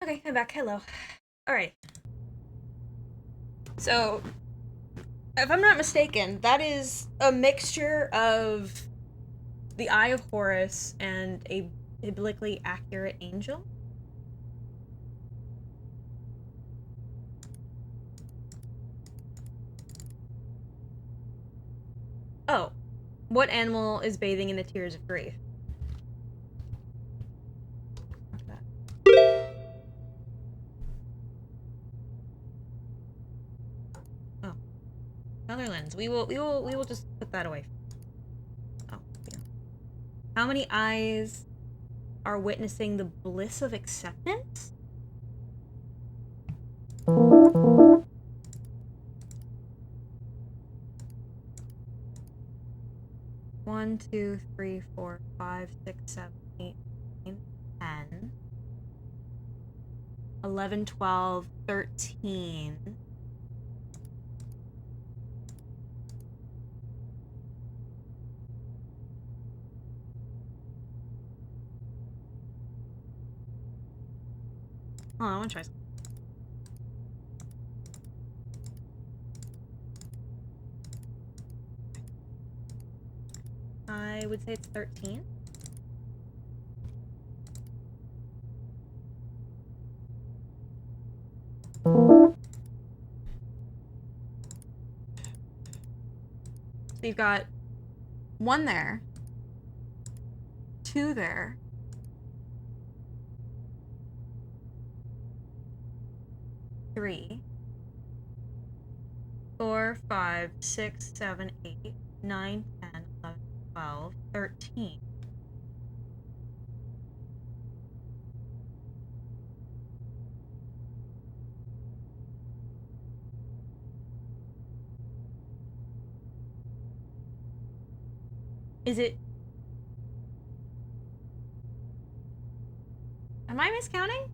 Okay, I'm back. Hello. Alright. So, if I'm not mistaken, that is a mixture of the Eye of Horus and a biblically accurate angel? Oh. What animal is bathing in the tears of grief? Oh. Another lens. We will just put that away. Oh, yeah. How many eyes are witnessing the bliss of acceptance? One, 2, 3, 4, 5, 6, 7, 8, 9, 10, 11, 12, 13. Oh, I want to try something. I would say it's 13. So you've got 1 there, 2 there, 3, 4, 5, 6, 7, 8, 9, 10, 11, 12, 13. Is it... Am I miscounting?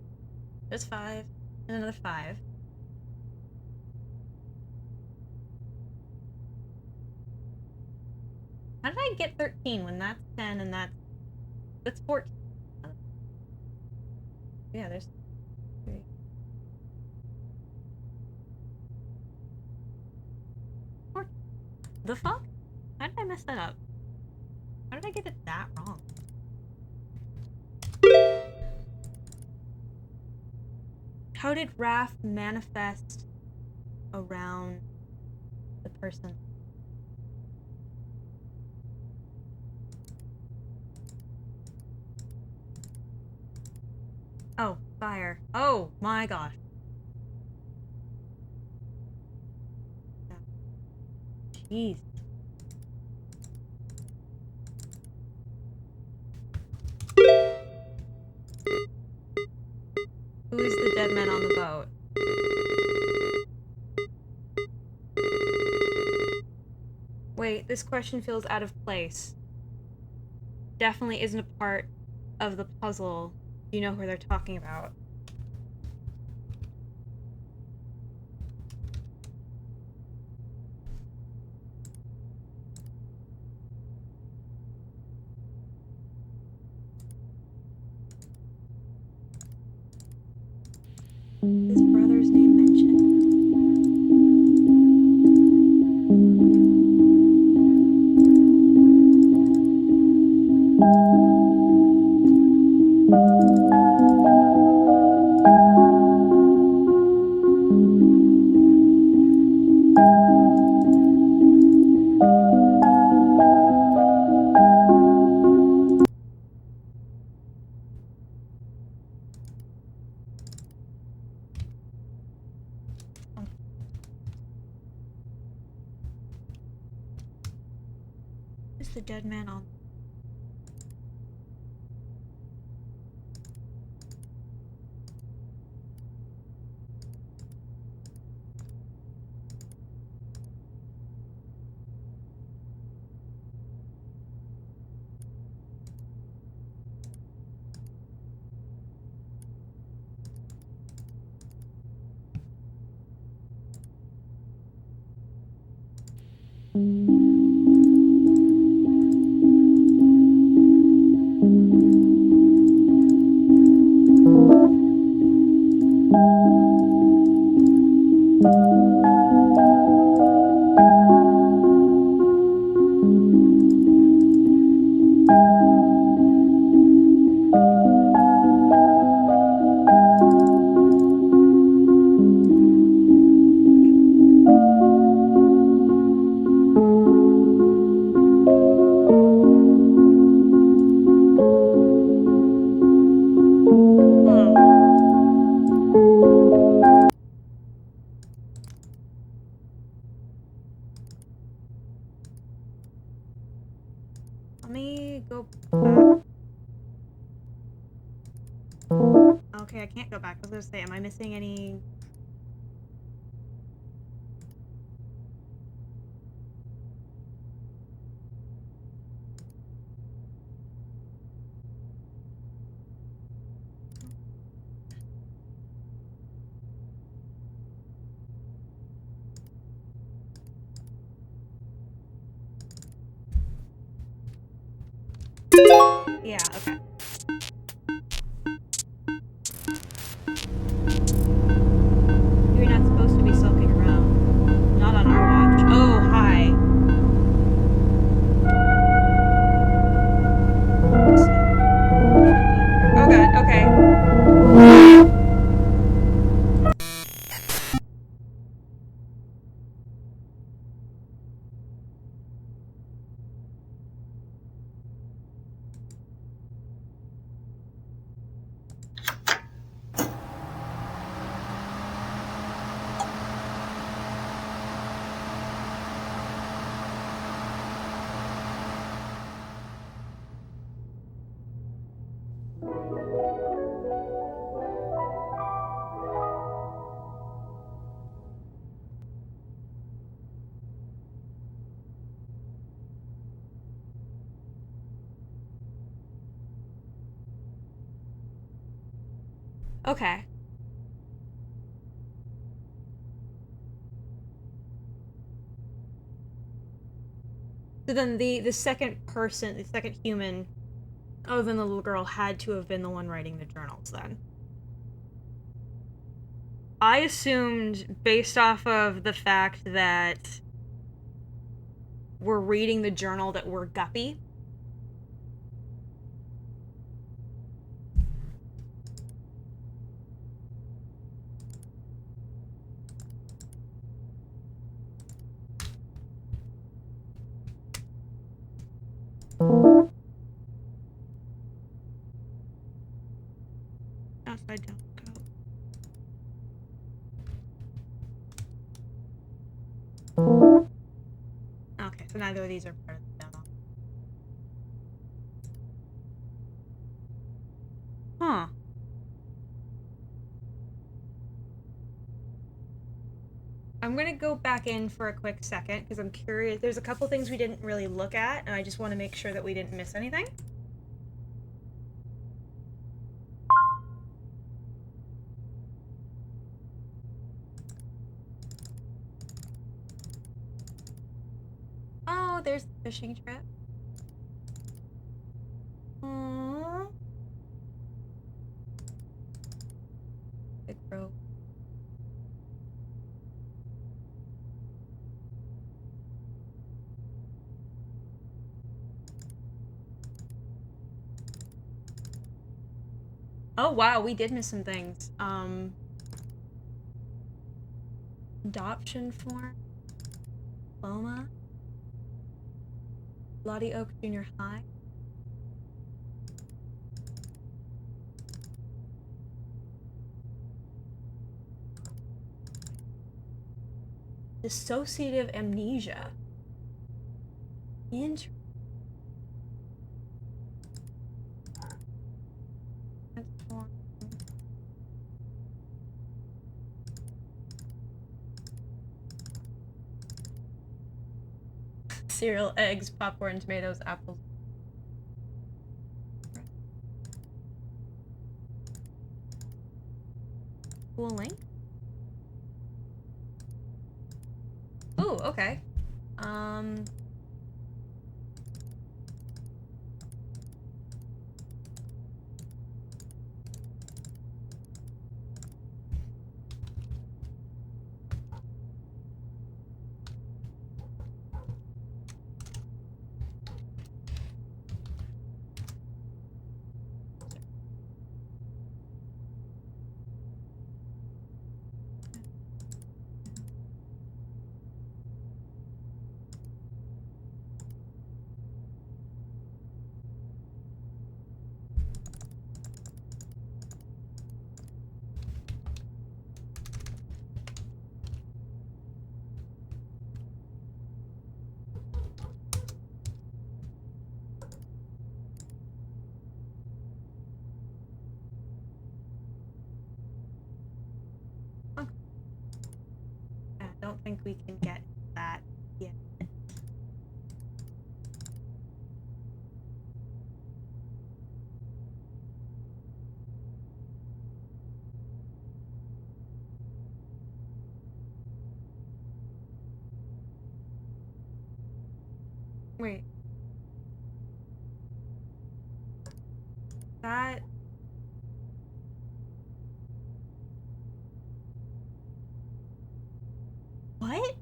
There's 5, and another 5. How did I get 13 when that's 10 and that's 14? Yeah, there's 3. The fuck? How did I mess that up? How did I get it that wrong? How did Raph manifest around the person? Oh, fire. Oh my gosh. Jeez. Who is the dead man on the boat? Wait, this question feels out of place. Definitely isn't a part of the puzzle. Do you know who they're talking about? His brother's name mentioned? the dead man on? Let me go back. Okay, I can't go back. I was gonna say, am I missing any? Yeah, okay. You're not supposed to be sulking around. Not on our watch. Oh, hi. Oh god, okay. Okay. So then the second person, the second human, other than the little girl, had to have been the one writing the journals then. I assumed, based off of the fact that we're reading the journal, that we're Guppy. Outside down go. Okay, so neither of these are part of the demo. Huh. I'm gonna go back in for a quick second because I'm curious. There's a couple things we didn't really look at, and I just want to make sure that we didn't miss anything. Oh, there's the fishing trip. Aww. Big rope. Oh wow, we did miss some things. Adoption form. Diploma. Lottie Oak Junior High. Dissociative amnesia. Interesting. Cereal, eggs, popcorn, tomatoes, apples. Cool link. Ooh, okay. I don't think we can get that yet. Wait. That... What?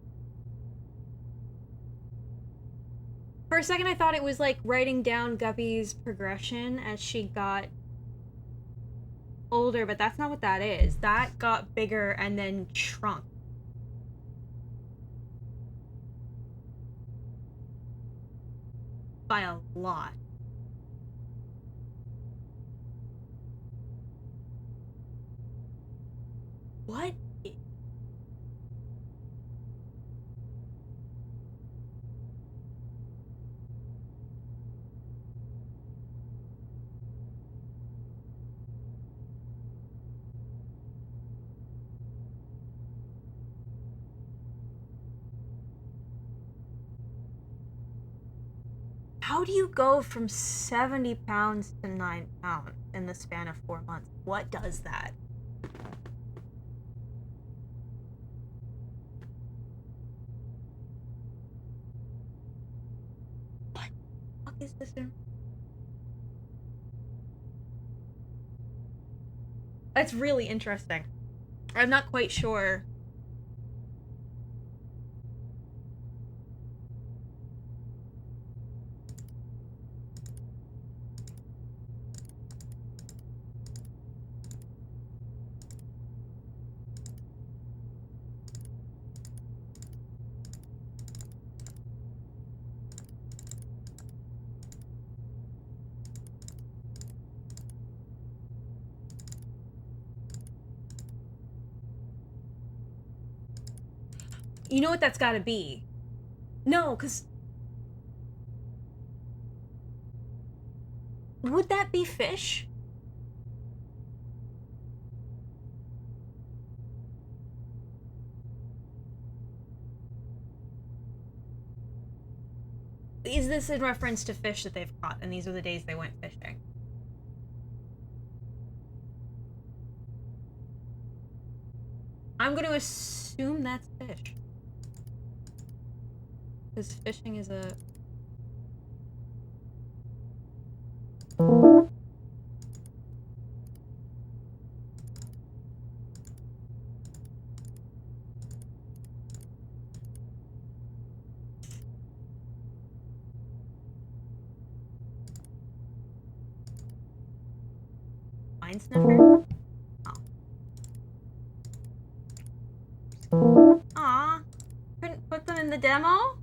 For a second I thought it was like writing down Guppy's progression as she got older, but that's not what that is. That got bigger and then shrunk. By a lot. What? How do you go from 70 pounds to 9 pounds in the span of 4 months? What does that? What the fuck is this? It's really interesting. I'm not quite sure. You know what that's gotta be? No, because... Would that be fish? Is this in reference to fish that they've caught, and these are the days they went fishing? I'm going to assume that's fish. Because fishing is a... Mine sniffer? Oh. Aw. Couldn't put them in the demo?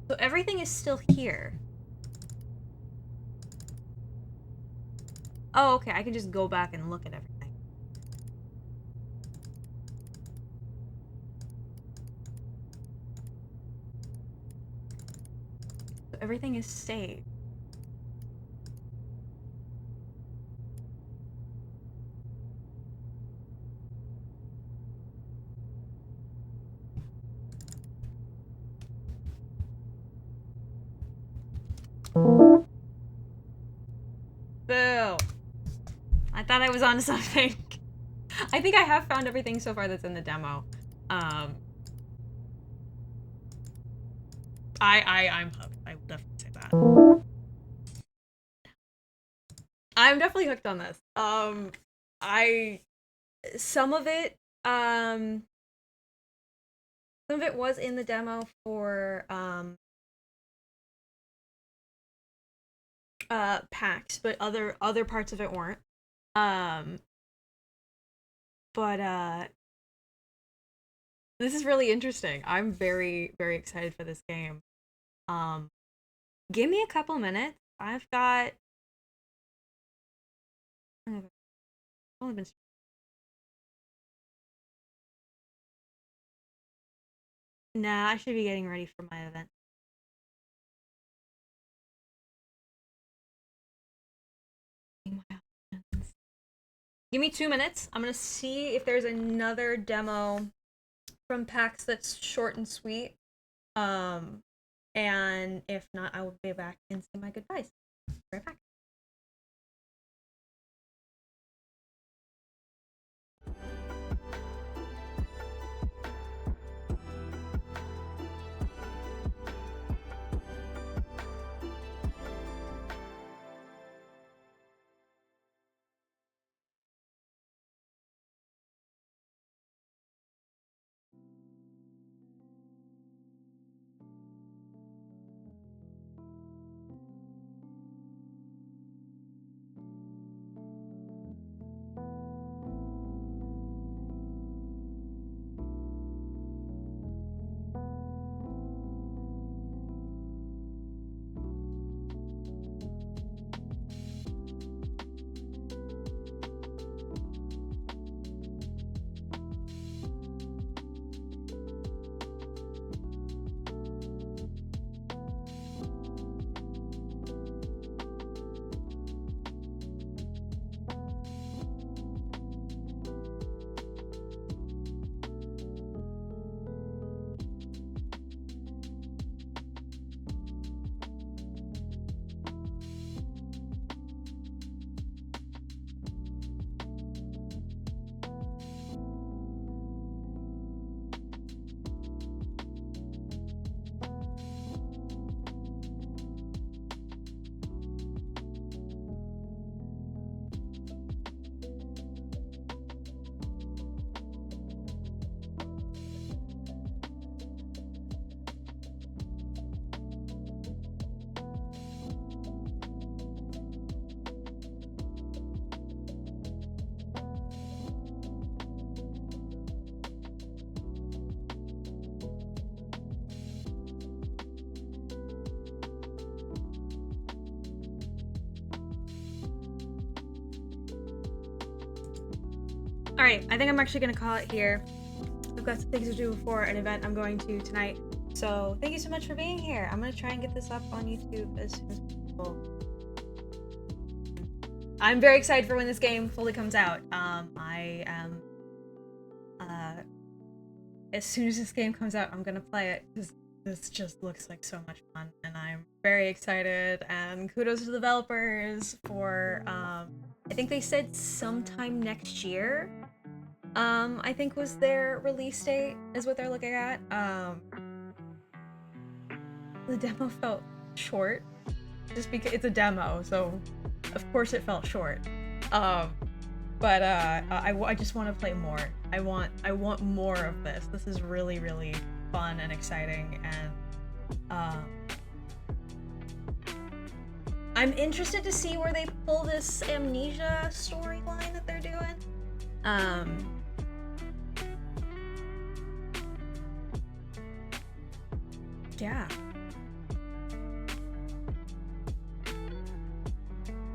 So everything is still here. Oh, okay, I can just go back and look at everything. So everything is saved. thought I was onto something. I think I have found everything so far that's in the demo. I'm hooked. I will definitely say that. I'm definitely hooked on this. Some of it was in the demo for PAX, but other parts of it weren't. But this is really interesting. I'm very, very excited for this game. Give me a couple minutes. I've got only been Nah, I should be getting ready for my event. Give me 2 minutes. I'm gonna see if there's another demo from PAX that's short and sweet. And if not, I will be back and say my goodbyes. Right back. Alright, I think I'm actually gonna call it here. I've got some things to do before an event I'm going to tonight. So thank you so much for being here. I'm gonna try and get this up on YouTube as soon as possible. I'm very excited for when this game fully comes out. I am as soon as this game comes out, I'm gonna play it because this just looks like so much fun, and I'm very excited. And kudos to the developers for I think they said sometime next year. I think was their release date is what they're looking at. The demo felt short, just because it's a demo, so of course it felt short. But I just want to play more. I want more of this. This is really, really fun and exciting, and I'm interested to see where they pull this amnesia storyline that they're doing. Yeah.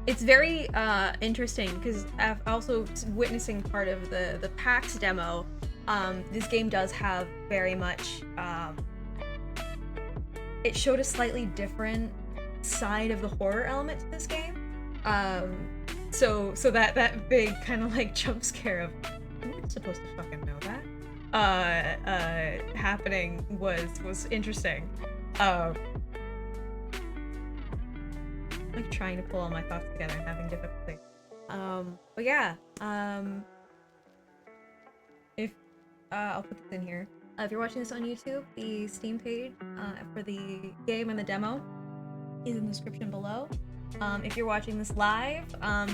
It's very interesting because I'm also witnessing part of the PAX demo. This game does have very much it showed a slightly different side of the horror element to this game. So that big kind of like jump scare of I'm not supposed to fucking know that happening was interesting. Like trying to pull all my thoughts together and having difficulty. But yeah, if I'll put this in here. If you're watching this on YouTube, the Steam page for the game and the demo is in the description below. If you're watching this live,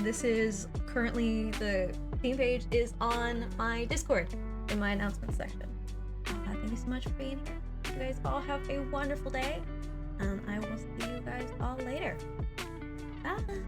this is currently the Steam page is on my Discord in my announcement section. Thank you so much for being here. You guys all have a wonderful day. I will see you guys all later. Bye.